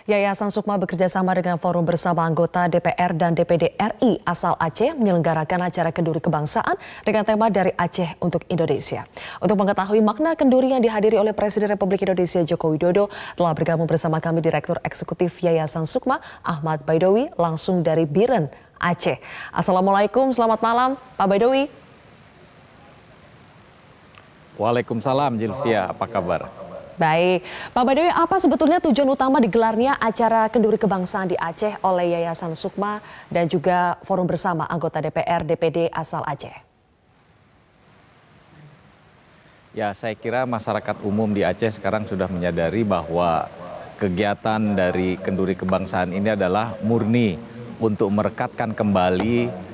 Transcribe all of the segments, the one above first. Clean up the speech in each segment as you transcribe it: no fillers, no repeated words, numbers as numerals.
Yayasan Sukma bekerja sama dengan Forum Bersama Anggota DPR dan DPD RI asal Aceh menyelenggarakan acara kenduri kebangsaan dengan tema Dari Aceh untuk Indonesia. Untuk mengetahui makna kenduri yang dihadiri oleh Presiden Republik Indonesia Joko Widodo, telah bergabung bersama kami Direktur Eksekutif Yayasan Sukma, Ahmad Baidowi, langsung dari Biren, Aceh. Assalamualaikum, selamat malam Pak Baidowi. Waalaikumsalam Zilvia, apa kabar? Baik, Pak Baidowi, apa sebetulnya tujuan utama digelarnya acara kenduri kebangsaan di Aceh oleh Yayasan Sukma dan juga Forum Bersama Anggota DPR DPD asal Aceh? Ya, saya kira masyarakat umum di Aceh sekarang sudah menyadari bahwa kegiatan dari kenduri kebangsaan ini adalah murni untuk merekatkan kembali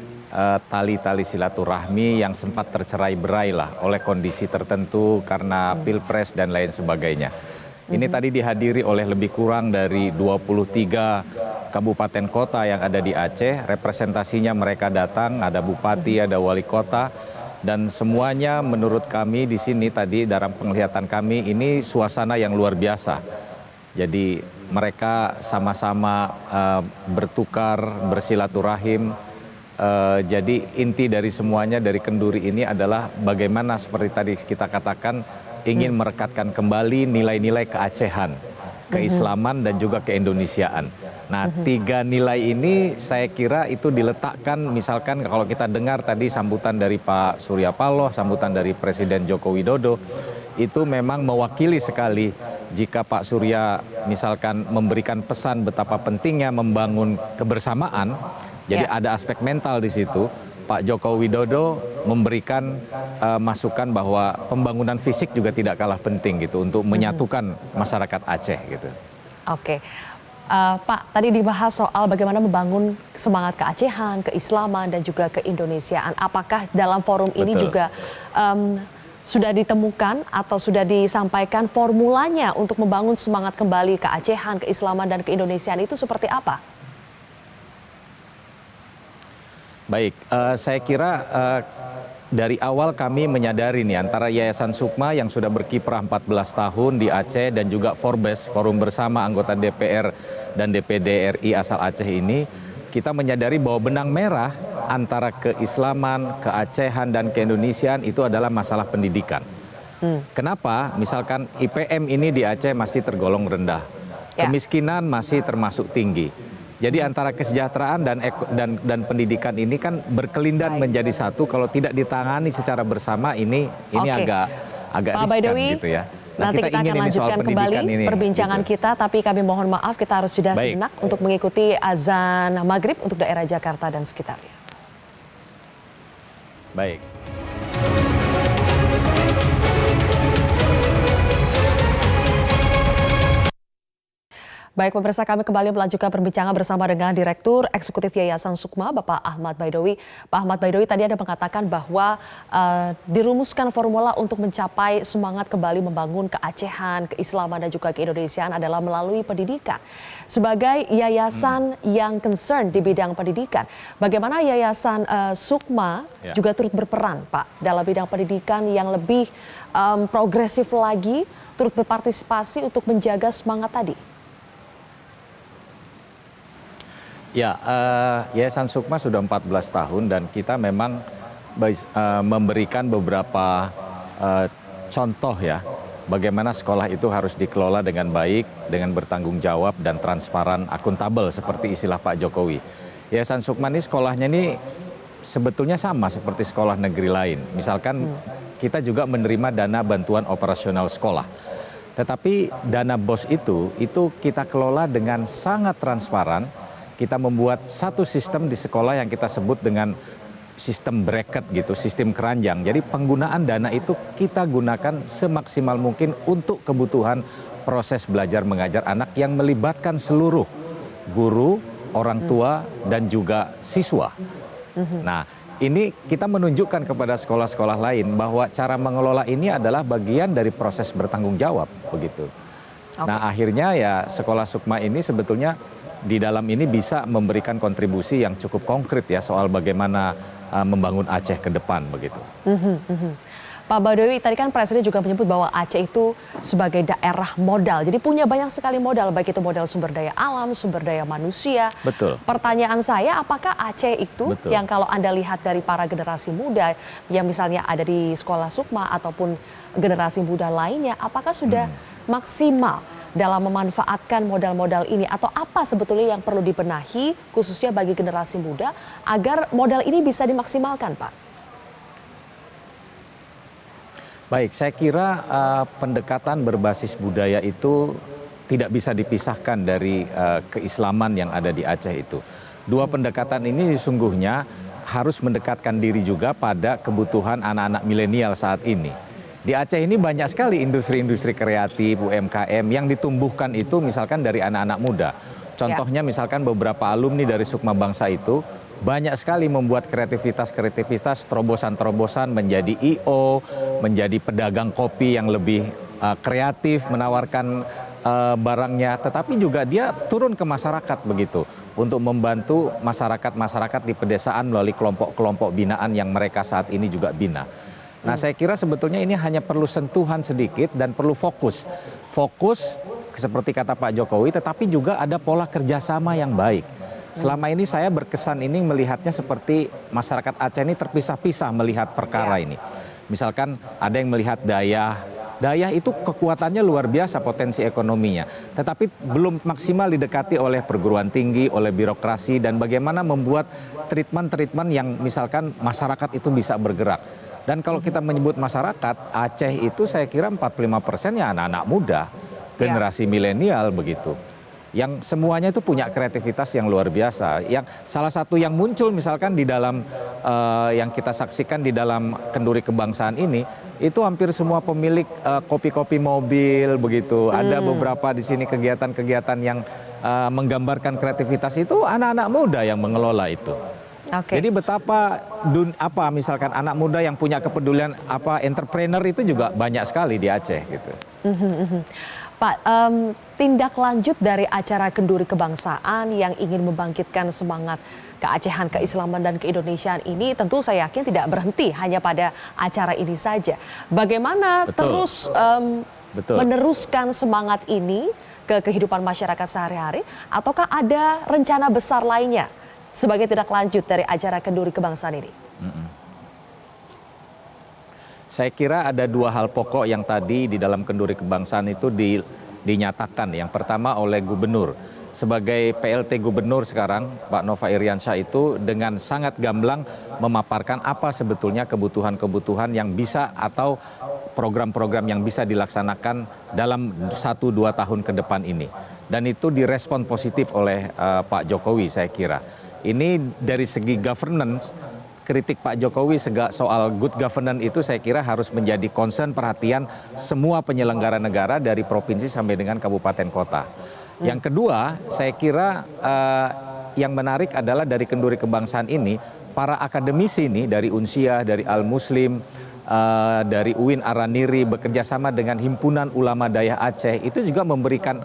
tali-tali silaturahmi yang sempat tercerai-berai lah oleh kondisi tertentu karena pilpres dan lain sebagainya. Ini tadi dihadiri oleh lebih kurang dari 23 kabupaten kota yang ada di Aceh. Representasinya mereka datang, ada bupati, ada wali kota, dan semuanya menurut kami di sini tadi dalam penglihatan kami ini suasana yang luar biasa. Jadi mereka sama-sama bertukar, bersilaturahim. Jadi inti dari semuanya dari kenduri ini adalah bagaimana seperti tadi kita katakan ingin merekatkan kembali nilai-nilai keacehan, keislaman dan juga keindonesiaan. Nah, tiga nilai ini saya kira itu diletakkan, misalkan kalau kita dengar tadi sambutan dari Pak Surya Paloh, sambutan dari Presiden Joko Widodo, itu memang mewakili sekali jika Pak Surya misalkan memberikan pesan betapa pentingnya membangun kebersamaan. Jadi ada aspek mental di situ. Pak Joko Widodo memberikan masukan bahwa pembangunan fisik juga tidak kalah penting gitu untuk menyatukan masyarakat Aceh gitu. Oke, Pak, tadi dibahas soal bagaimana membangun semangat keacehan, keislaman dan juga keindonesiaan. Apakah dalam forum ini juga sudah ditemukan atau sudah disampaikan formulanya untuk membangun semangat kembali keacehan, keislaman dan keindonesiaan itu seperti apa? Baik, saya kira dari awal kami menyadari nih antara Yayasan Sukma yang sudah berkiprah 14 tahun di Aceh dan juga Forbes, Forum Bersama Anggota DPR dan DPD RI asal Aceh ini, kita menyadari bahwa benang merah antara keislaman, keacehan dan keindonesiaan itu adalah masalah pendidikan. Kenapa? Misalkan IPM ini di Aceh masih tergolong rendah, kemiskinan masih termasuk tinggi. Jadi antara kesejahteraan dan pendidikan ini kan berkelindan menjadi satu. Kalau tidak ditangani secara bersama ini agak riskan gitu ya. Nah, nanti kita akan lanjutkan kembali perbincangan kita, tapi kami mohon maaf kita harus jeda sejenak untuk mengikuti azan maghrib untuk daerah Jakarta dan sekitarnya. Baik. Baik, pemirsa, kami kembali melanjutkan perbincangan bersama dengan Direktur Eksekutif Yayasan Sukma, Bapak Ahmad Baidowi. Pak Ahmad Baidowi tadi ada mengatakan bahwa dirumuskan formula untuk mencapai semangat kembali membangun keacehan, keislaman dan juga keindonesiaan adalah melalui pendidikan. Sebagai yayasan yang concern di bidang pendidikan, bagaimana Yayasan Sukma juga turut berperan, Pak, dalam bidang pendidikan yang lebih progresif lagi, turut berpartisipasi untuk menjaga semangat tadi? Ya, Yayasan Sukma sudah 14 tahun dan kita memang memberikan beberapa contoh ya, bagaimana sekolah itu harus dikelola dengan baik, dengan bertanggung jawab dan transparan, akuntabel seperti istilah Pak Jokowi. Yayasan Sukma ini sekolahnya ini sebetulnya sama seperti sekolah negeri lain. Misalkan kita juga menerima dana bantuan operasional sekolah. Tetapi dana BOS itu kita kelola dengan sangat transparan. Kita membuat satu sistem di sekolah yang kita sebut dengan sistem bracket gitu, sistem keranjang. Jadi penggunaan dana itu kita gunakan semaksimal mungkin untuk kebutuhan proses belajar mengajar anak yang melibatkan seluruh guru, orang tua, dan juga siswa. Nah, ini kita menunjukkan kepada sekolah-sekolah lain bahwa cara mengelola ini adalah bagian dari proses bertanggung jawab, begitu. Nah, akhirnya ya sekolah Sukma ini sebetulnya di dalam ini bisa memberikan kontribusi yang cukup konkret ya soal bagaimana membangun Aceh ke depan begitu. Pak Badowi, tadi kan Presiden juga menyebut bahwa Aceh itu sebagai daerah modal. Jadi punya banyak sekali modal, baik itu modal sumber daya alam, sumber daya manusia. Betul. Pertanyaan saya, apakah Aceh itu Betul. yang kalau Anda lihat dari para generasi muda yang misalnya ada di sekolah Sukma ataupun generasi muda lainnya, apakah sudah maksimal dalam memanfaatkan modal-modal ini? Atau apa sebetulnya yang perlu dibenahi khususnya bagi generasi muda agar modal ini bisa dimaksimalkan, Pak? Baik, saya kira pendekatan berbasis budaya itu tidak bisa dipisahkan dari keislaman yang ada di Aceh itu. Dua pendekatan ini sesungguhnya harus mendekatkan diri juga pada kebutuhan anak-anak milenial saat ini. Di Aceh ini banyak sekali industri-industri kreatif, UMKM yang ditumbuhkan itu misalkan dari anak-anak muda. Contohnya misalkan beberapa alumni dari Sukma Bangsa itu banyak sekali membuat kreativitas-kreativitas, terobosan-terobosan menjadi I.O., menjadi pedagang kopi yang lebih kreatif, menawarkan barangnya. Tetapi juga dia turun ke masyarakat begitu untuk membantu masyarakat-masyarakat di pedesaan melalui kelompok-kelompok binaan yang mereka saat ini juga bina. Nah, saya kira sebetulnya ini hanya perlu sentuhan sedikit dan perlu fokus. Fokus seperti kata Pak Jokowi, tetapi juga ada pola kerjasama yang baik. Selama ini saya berkesan ini melihatnya seperti masyarakat Aceh ini terpisah-pisah melihat perkara ini. Misalkan ada yang melihat Dayah itu kekuatannya luar biasa potensi ekonominya. Tetapi belum maksimal didekati oleh perguruan tinggi, oleh birokrasi, dan bagaimana membuat treatment-treatment yang misalkan masyarakat itu bisa bergerak. Dan kalau kita menyebut masyarakat, Aceh itu saya kira 45% ya anak-anak muda, generasi milenial begitu. Yang semuanya itu punya kreativitas yang luar biasa. Yang salah satu yang muncul misalkan di dalam yang kita saksikan di dalam kenduri kebangsaan ini, itu hampir semua pemilik kopi-kopi mobil begitu. Ada beberapa di sini kegiatan-kegiatan yang menggambarkan kreativitas itu anak-anak muda yang mengelola itu. Jadi betapa misalkan anak muda yang punya kepedulian entrepreneur itu juga banyak sekali di Aceh gitu. Pak, tindak lanjut dari acara kenduri kebangsaan yang ingin membangkitkan semangat keacehan, keislaman dan keindonesiaan ini tentu saya yakin tidak berhenti hanya pada acara ini saja. Bagaimana terus meneruskan semangat ini ke kehidupan masyarakat sehari-hari, ataukah ada rencana besar lainnya sebagai tindak lanjut dari acara kenduri kebangsaan ini? Saya kira ada dua hal pokok yang tadi di dalam kenduri kebangsaan itu dinyatakan. Yang pertama oleh gubernur. Sebagai PLT gubernur sekarang, Pak Nova Iriansyah itu dengan sangat gamblang memaparkan apa sebetulnya kebutuhan-kebutuhan yang bisa atau program-program yang bisa dilaksanakan dalam 1-2 tahun ke depan ini. Dan itu direspon positif oleh Pak Jokowi saya kira. Ini dari segi governance, kritik Pak Jokowi soal good governance itu saya kira harus menjadi concern perhatian semua penyelenggara negara dari provinsi sampai dengan kabupaten kota. Yang kedua, saya kira yang menarik adalah dari kenduri kebangsaan ini, para akademisi ini dari Unsia, dari Al-Muslim, dari UIN Araniri bekerja sama dengan Himpunan Ulama Dayah Aceh itu juga memberikan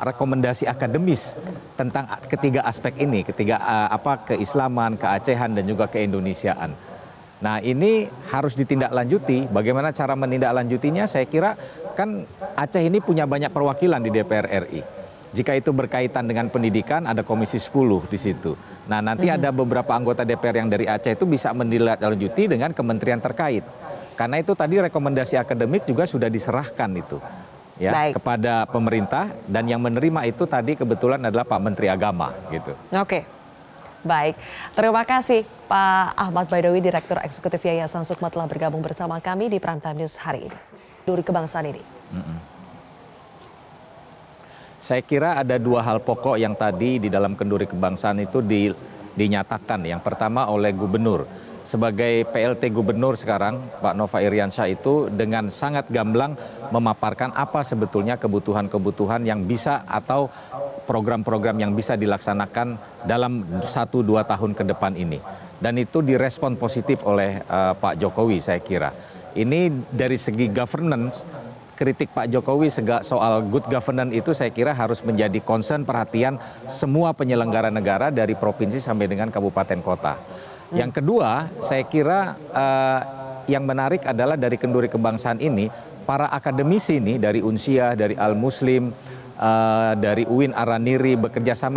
rekomendasi akademis tentang ketiga aspek ini, keislaman, keacehan dan juga keindonesiaan. Nah, ini harus ditindaklanjuti. Bagaimana cara menindaklanjutinya? Saya kira kan Aceh ini punya banyak perwakilan di DPR RI. Jika itu berkaitan dengan pendidikan, ada Komisi 10 di situ. Nah, nanti ada beberapa anggota DPR yang dari Aceh itu bisa menindaklanjuti dengan kementerian terkait. Karena itu tadi rekomendasi akademik juga sudah diserahkan itu ya kepada pemerintah, dan yang menerima itu tadi kebetulan adalah Pak Menteri Agama gitu. Baik, terima kasih Pak Ahmad Baidowi, Direktur Eksekutif Yayasan Sukma telah bergabung bersama kami di Prime Time News hari ini. Kenduri kebangsaan ini. Saya kira ada dua hal pokok yang tadi di dalam kenduri kebangsaan itu dinyatakan. Yang pertama oleh gubernur. Sebagai PLT gubernur sekarang, Pak Nova Iriansyah itu dengan sangat gamblang memaparkan apa sebetulnya kebutuhan-kebutuhan yang bisa atau program-program yang bisa dilaksanakan dalam 1-2 tahun ke depan ini. Dan itu direspon positif oleh Pak Jokowi saya kira. Ini dari segi governance, kritik Pak Jokowi soal good governance itu saya kira harus menjadi concern perhatian semua penyelenggara negara dari provinsi sampai dengan kabupaten kota. Yang kedua, saya kira yang menarik adalah dari kenduri kebangsaan ini, para akademisi nih dari Unsia, dari Al Muslim, dari UIN Araniri bekerja sama